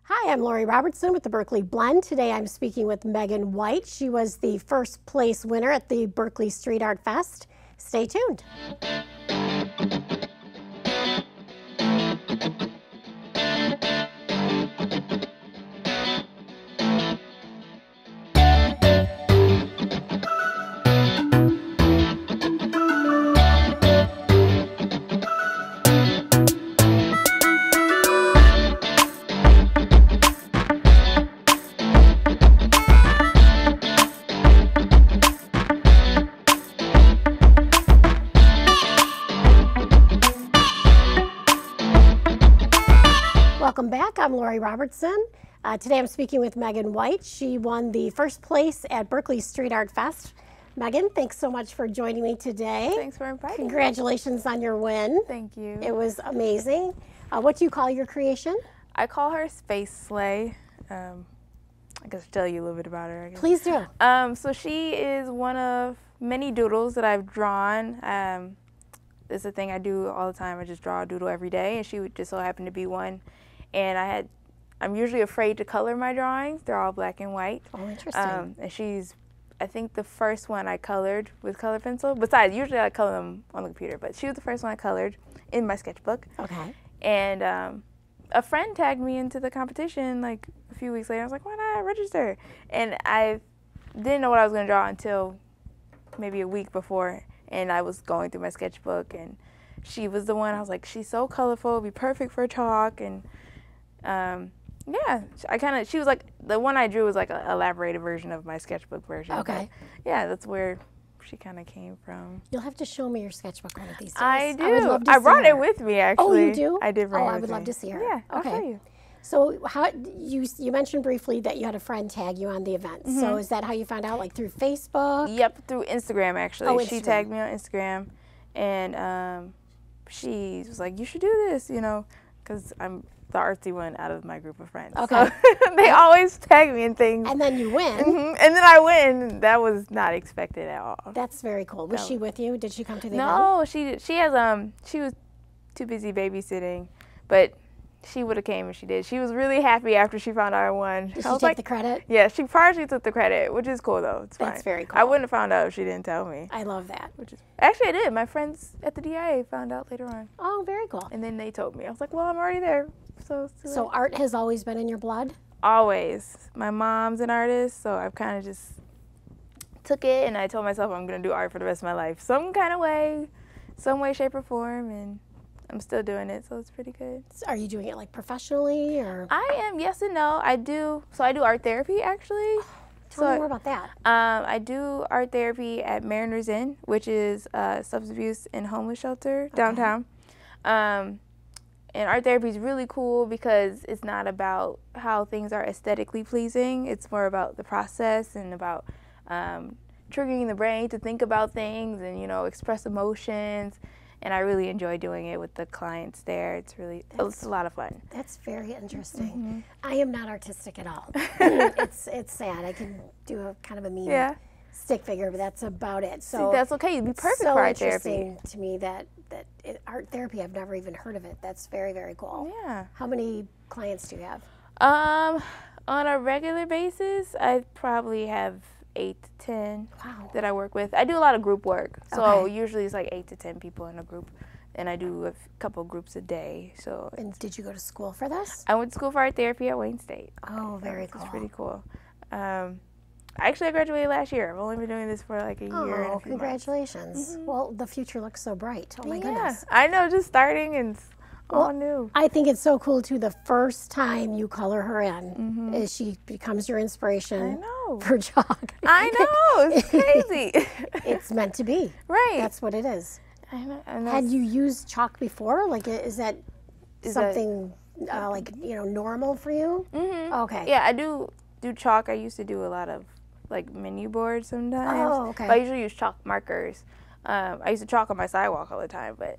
Hi, I'm Lori Robertson with the Berkley Blend. Today I'm speaking with Megan White. She was the first place winner at the Berkley Street Art Fest. Stay tuned. Welcome back. I'm Lori Robertson. Today I'm speaking with Megan White. She won the first place at Berkley Street Art Fest. Megan, thanks so much for joining me today. Thanks for inviting me. Congratulations on your win. Thank you. It was amazing. What do you call your creation? I call her Space Slay. I guess tell you a little bit about her. I guess. Please do. So she is one of many doodles that I've drawn. It's a thing I do all the time. I just draw a doodle every day, and she would just so happen to be one. And I'm usually afraid to color my drawings. They're all black and white. Oh, interesting. And she's, I think, the first one I colored with color pencil. Besides, usually I color them on the computer, but she was the first one I colored in my sketchbook. Okay. And a friend tagged me into the competition like a few weeks later. I was like, why not register? And I didn't know what I was going to draw until maybe a week before. And I was going through my sketchbook, and she was the one. I was like, she's so colorful, it'd be perfect for chalk. And yeah, she was like, the one I drew was like an elaborated version of my sketchbook version. Okay. But yeah, that's where she kind of came from. You'll have to show me your sketchbook one of these days. I do. I would love to I see brought her. it with me, actually. Oh, you do? I did bring it with me. I would love to see her. Yeah, I'll show you. So how you mentioned briefly that you had a friend tag you on the event. Mm-hmm. So is that how you found out, like through Facebook? Yep, through Instagram, actually. Oh, She tagged me on Instagram, and she was like, you should do this, you know, because I'm the artsy one out of my group of friends. Okay. So they always tag me in things. And then you win. Mm-hmm. And then I win. That was not expected at all. That's very cool. Was she with you? Did she come to the event? No, she was too busy babysitting, but she would have came if she did. She was really happy after she found out I won. Did she take the credit? Yeah, she partially took the credit, which is cool though. It's fine. That's very cool. I wouldn't have found out if she didn't tell me. I love that. Actually, I did. My friends at the DIA found out later on. Oh, very cool. And then they told me. I was like, well, I'm already there. So art has always been in your blood? Always. My mom's an artist, so I've kind of just took it, and I told myself I'm going to do art for the rest of my life. Some kind of way, some way, shape, or form, and I'm still doing it, so it's pretty good. So are you doing it like professionally, or? I am, yes and no. I do art therapy, actually. Tell me more about that. I do art therapy at Mariners Inn, which is a substance abuse and homeless shelter downtown. And art therapy is really cool because it's not about how things are aesthetically pleasing. It's more about the process and about triggering the brain to think about things and, you know, express emotions. And I really enjoy doing it with the clients there. It's a lot of fun. That's very interesting. Mm-hmm. I am not artistic at all. It's sad. I can do a kind of a mean stick figure, but that's about it. So see, that's okay. You'd be perfect for art therapy. So interesting to me that art therapy, I've never even heard of it. That's very, very cool. Yeah. How many clients do you have? On a regular basis, I probably have 8 to 10 that I work with. I do a lot of group work, so usually it's like 8 to 10 people in a group, and I do a couple groups a day. So. And did you go to school for this? I went to school for art therapy at Wayne State. Oh, very cool. It's pretty cool. Actually, I graduated last year. I've only been doing this for like a year. Oh, congratulations! Mm-hmm. Well, the future looks so bright. Oh my goodness! I know, just starting and. All new. I think it's so cool too. The first time you color her in, is she becomes your inspiration for chalk. I know, it's crazy. It's meant to be. Right. That's what it is. I know. Had you used chalk before? Like, is that something like, you know, normal for you? Mm-hmm. Okay. Yeah, I do chalk. I used to do a lot of like menu boards sometimes. Oh, okay. But I usually use chalk markers. I used to chalk on my sidewalk all the time, but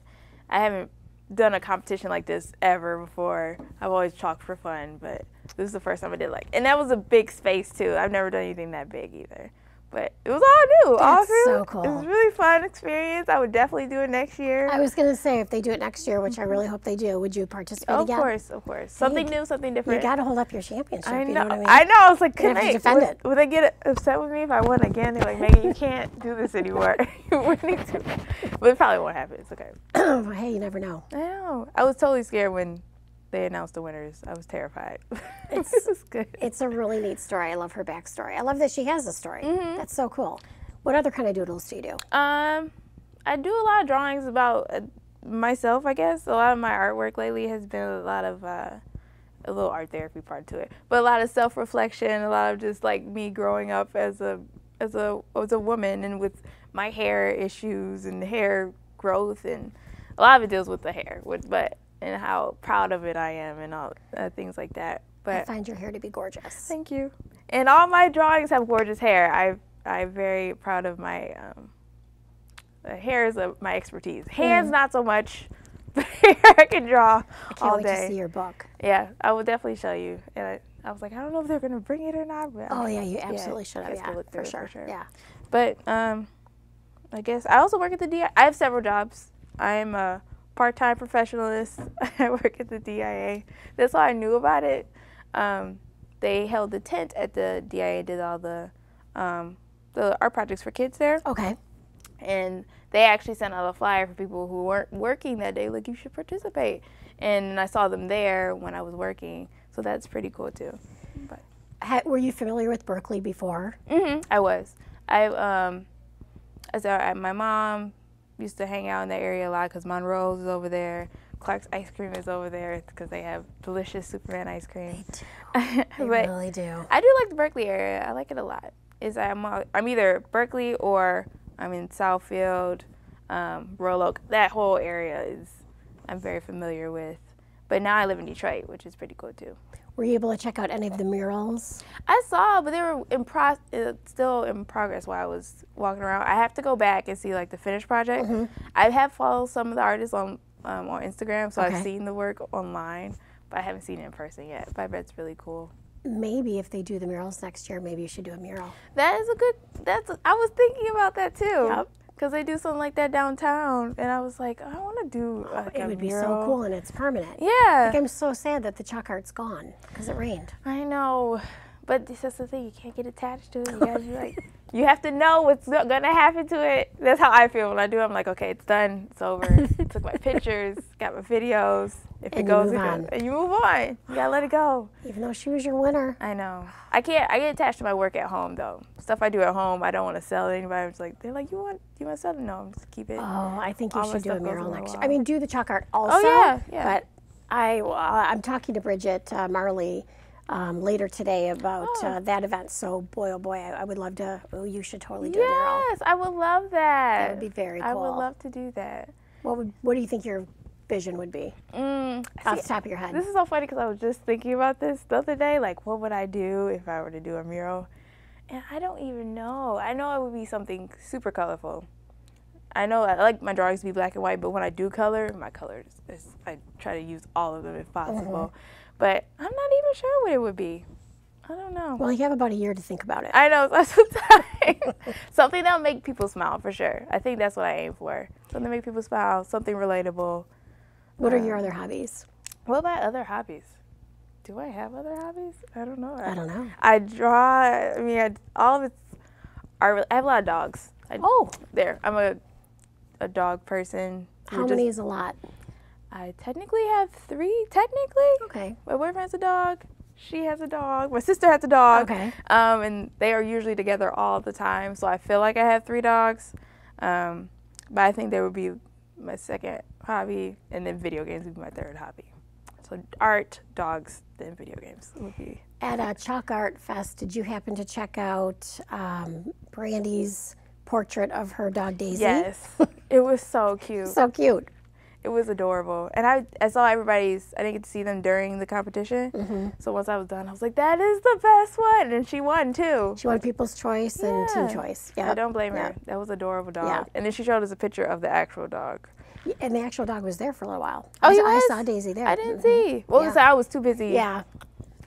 I haven't done a competition like this ever before. I've always chalked for fun, but this is the first time I did and that was a big space too. I've never done anything that big either. But it was all new. That's all so cool. It was a really fun experience. I would definitely do it next year. I was going to say, if they do it next year, which I really hope they do, would you participate again? Of course. Something new, something different. You got to hold up your championship. I know. You know what I mean? I know. I was like, you have to defend it. Would they get upset with me if I won again? They're like, Megan, you can't do this anymore. You're winning too. But it probably won't happen. It's okay. Well, hey, you never know. I know. I was totally scared when they announced the winners. I was terrified. It was good. It's a really neat story. I love her backstory. I love that she has a story. That's so cool. What other kind of doodles do you do? I do a lot of drawings about myself, I guess. A lot of my artwork lately has been a lot of a little art therapy part to it, but a lot of self-reflection, a lot of just like me growing up as a woman and with my hair issues and hair growth, and a lot of it deals with the hair, and how proud of it I am and all things like that. But I find your hair to be gorgeous. Thank you. And all my drawings have gorgeous hair. I'm very proud of my hair is my expertise. Hands not so much, but hair I can draw all day. I can't wait to see your book. Yeah, I will definitely show you. And I was like, I don't know if they're gonna bring it or not. But oh yeah, you absolutely should have. Yeah, Yeah, for sure. Yeah. But I guess I also work at the DIA. I have several jobs. I am a part-time professionalist. I work at the DIA. That's how I knew about it. They held the tent at the DIA, did all the art projects for kids there. Okay. And they actually sent out a flyer for people who weren't working that day, like, you should participate. And I saw them there when I was working, so that's pretty cool too. But were you familiar with Berkley before? I was. My mom used to hang out in that area a lot because Monroe's is over there. Clark's Ice Cream is over there because they have delicious Superman ice cream. They do. They really do. I do like the Berkley area. I like it a lot. I'm either Berkley or I'm in Southfield, Royal Oak. That whole area I'm very familiar with. But now I live in Detroit, which is pretty cool too. Were you able to check out any of the murals? I saw, but they were still in progress while I was walking around. I have to go back and see like the finished project. I have followed some of the artists on Instagram, so I've seen the work online, but I haven't seen it in person yet. But I bet it's really cool. Maybe if they do the murals next year, maybe you should do a mural. That is I was thinking about that too. Yep. Because they do something like that downtown, and I was like, I want to do like it would be so cool, and it's permanent. Yeah. Like, I'm so sad that the chalk art's gone because it rained. I know, but that's the thing. You can't get attached to it. You gotta be like, you have to know what's gonna happen to it. That's how I feel when I do. I'm like, okay, it's done. It's over. Took my pictures, got my videos. If it goes, it goes. And you move on. You gotta let it go. Even though she was your winner. I know. I get attached to my work at home though. Stuff I do at home, I don't want to sell to anybody. I'm just like, they're like, you want to sell it? No, just keep it. Oh, I think you should do a mural next year. I mean, do the chalk art also. Oh yeah. But I'm talking to Bridget Marley later today about that event. So boy, oh boy, I would love to. Oh, you should totally do a mural. Yes, I would love that. That would be very cool. I would love to do that. What do you think your vision would be off the top of your head? This is so funny because I was just thinking about this the other day. Like, what would I do if I were to do a mural? And I don't even know. I know it would be something super colorful. I know I like my drawings to be black and white, but when I do color, my colors, I try to use all of them if possible. But I'm not even sure what it would be. I don't know. Well, you have about a year to think about it. I know, that's the time. Something that'll make people smile, for sure. I think that's what I aim for. Something to make people smile, something relatable. What are your other hobbies? What about other hobbies? Do I have other hobbies? I don't know. I don't know. I draw. I mean, all of it's art. I have a lot of dogs. I'm a dog person. How many is a lot? I technically have 3. Technically. Okay. My boyfriend has a dog. She has a dog. My sister has a dog. Okay. And they are usually together all the time, so I feel like I have 3 dogs. But I think they would be my second hobby, and then video games would be my third hobby. So art, dogs, then video games would be. At Chalk Art Fest, did you happen to check out Brandy's portrait of her dog Daisy? Yes. It was so cute. So cute. It was adorable. And I saw everybody's, I didn't get to see them during the competition. So once I was done, I was like, that is the best one. And she won too. She won People's Choice and Team Choice. Yeah. I don't blame her. That was an adorable dog. Yeah. And then she showed us a picture of the actual dog. And the actual dog was there for a little while. Oh, I saw Daisy there. I didn't see. Well, I was too busy. Yeah.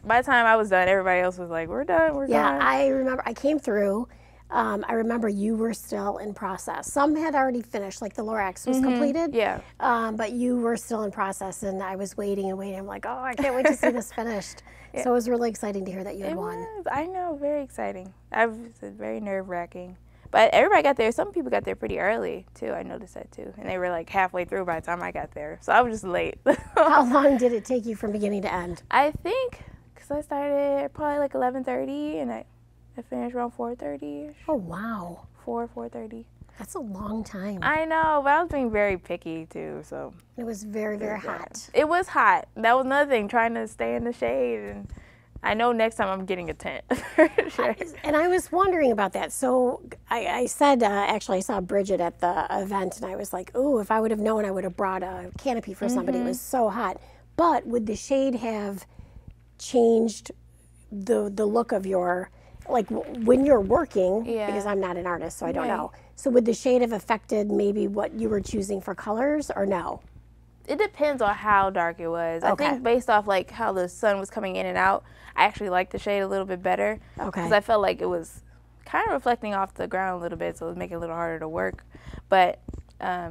By the time I was done, everybody else was like, we're done, we're done. Yeah, I remember I came through. I remember you were still in process. Some had already finished, like the Lorax was completed. Yeah. But you were still in process, and I was waiting and waiting. I'm like, oh, I can't wait to see this finished. Yeah. So it was really exciting to hear that you had won. I know, very exciting. It was very nerve-wracking. But everybody got there. Some people got there pretty early, too. I noticed that, too. And they were, like, halfway through by the time I got there. So I was just late. How long did it take you from beginning to end? I think, because I started probably, like, 11:30, and I finished around 4:30-ish. Oh, wow. 4:30. That's a long time. I know, but I was being very picky, too, so. It was very, very hot. It was hot. That was another thing, trying to stay in the shade. And I know next time I'm getting a tent. Sure. And I was wondering about that. So I said, actually, I saw Bridget at the event, and I was like, ooh, if I would have known, I would have brought a canopy for somebody. It was so hot. But would the shade have changed the look of your, like when you're working, because I'm not an artist, so I don't know. So would the shade have affected maybe what you were choosing for colors, or no? It depends on how dark it was. I think based off like how the sun was coming in and out, I actually liked the shade a little bit better. Because I felt like it was kind of reflecting off the ground a little bit, so it was making it a little harder to work. But I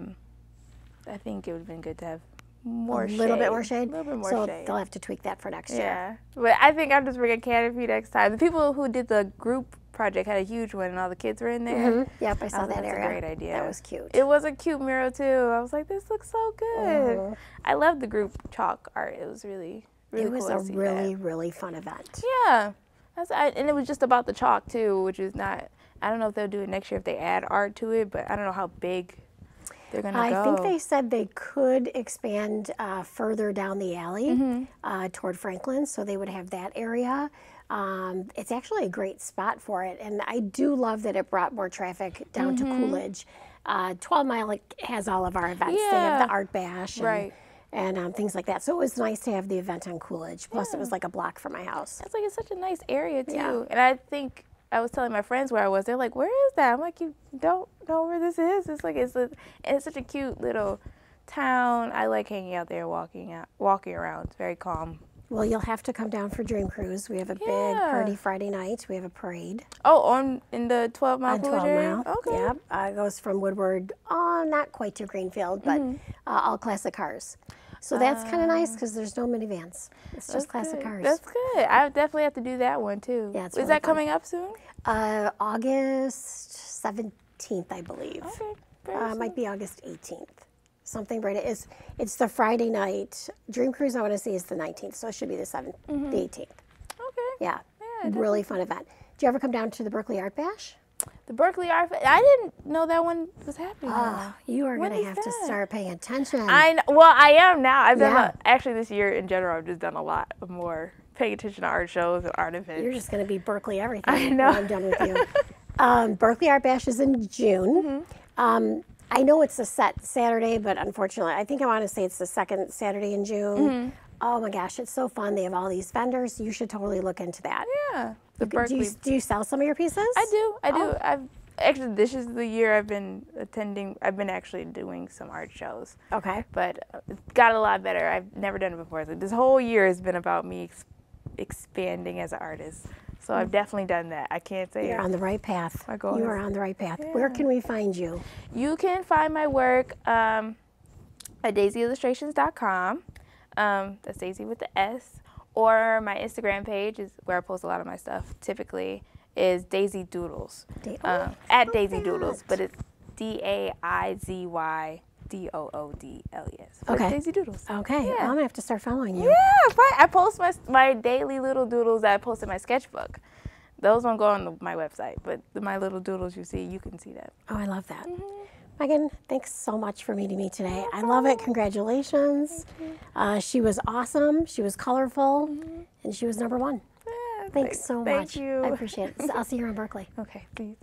think it would have been good to have more shade. A little bit more shade? A little bit more shade. So they'll have to tweak that for next year. Yeah. But I think I'll just bring a canopy next time. The people who did the group project had a huge one, and all the kids were in there. Yep, I saw that area. That's a great idea. That was cute. It was a cute mural too. I was like, this looks so good. I love the group chalk art. It was really, really cool. It was a really fun event. Yeah, and it was just about the chalk too, which is not. I don't know if they'll do it next year if they add art to it, but I don't know how big they're gonna go. I think they said they could expand further down the alley toward Franklin, so they would have that area. It's actually a great spot for it, and I do love that it brought more traffic down to Coolidge. 12 Mile has all of our events. They have the Art Bash and things like that. So it was nice to have the event on Coolidge. Plus, it was like a block from my house. It's like it's such a nice area too. And I think I was telling my friends where I was. They're like, "Where is that?" I'm like, "You don't know where this is?" It's like it's such a cute little town. I like hanging out there, walking around. It's very calm. Well, you'll have to come down for Dream Cruise. We have a big party Friday night. We have a parade. Oh, in the 12 Mile? On 12 Mile. Okay. Yep. It goes from Woodward, not quite to Greenfield, but all classic cars. So that's kind of nice because there's no minivans. It's just classic cars. That's good. I definitely have to do that one too. Yeah, it's Is that coming up soon? August 17th, I believe. Okay. Might be August 18th. Something right. It's the Friday night. Dream Cruise, I want to say, is the 19th, so it should be the 18th. Okay. Yeah. Really fun event. Did you ever come down to the Berkley Art Bash? The Berkley Art Bash? I didn't know that one was happening. Oh, you are going to have to start paying attention. Well, I am now. I've done actually this year in general. I've just done a lot of more paying attention to art shows and art events. You're just going to be Berkley everything. I know. When I'm done with you. Berkley Art Bash is in June. I know it's a set Saturday, but unfortunately, I think I want to say it's the second Saturday in June. Oh my gosh, it's so fun. They have all these vendors. You should totally look into that. Yeah. Do you sell some of your pieces? I do. Actually, this is the year I've been attending. I've been actually doing some art shows. Okay. But it got a lot better. I've never done it before. So this whole year has been about me expanding as an artist. So I've definitely done that. I can't say you're on the right path. You are on the right path. Yeah. Where can we find you? You can find my work at daisyillustrations.com. That's Daisy with the S. Or my Instagram page is where I post a lot of my stuff. Typically is Daisy Doodles. At Daisy Doodles, but it's DAIZYDOODLES. Okay. Daisy Doodles. Okay. Yeah. I'm gonna have to start following you. Yeah, I post my daily little doodles that I post in my sketchbook. Those won't go on my website, but my little doodles you can see that. Oh, I love that. Megan, thanks so much for meeting me today. I love it. Congratulations. She was awesome. She was colorful, and she was #1. Yeah, thanks so much. Thank you. I appreciate it. I'll see you around Berkley. Okay, please.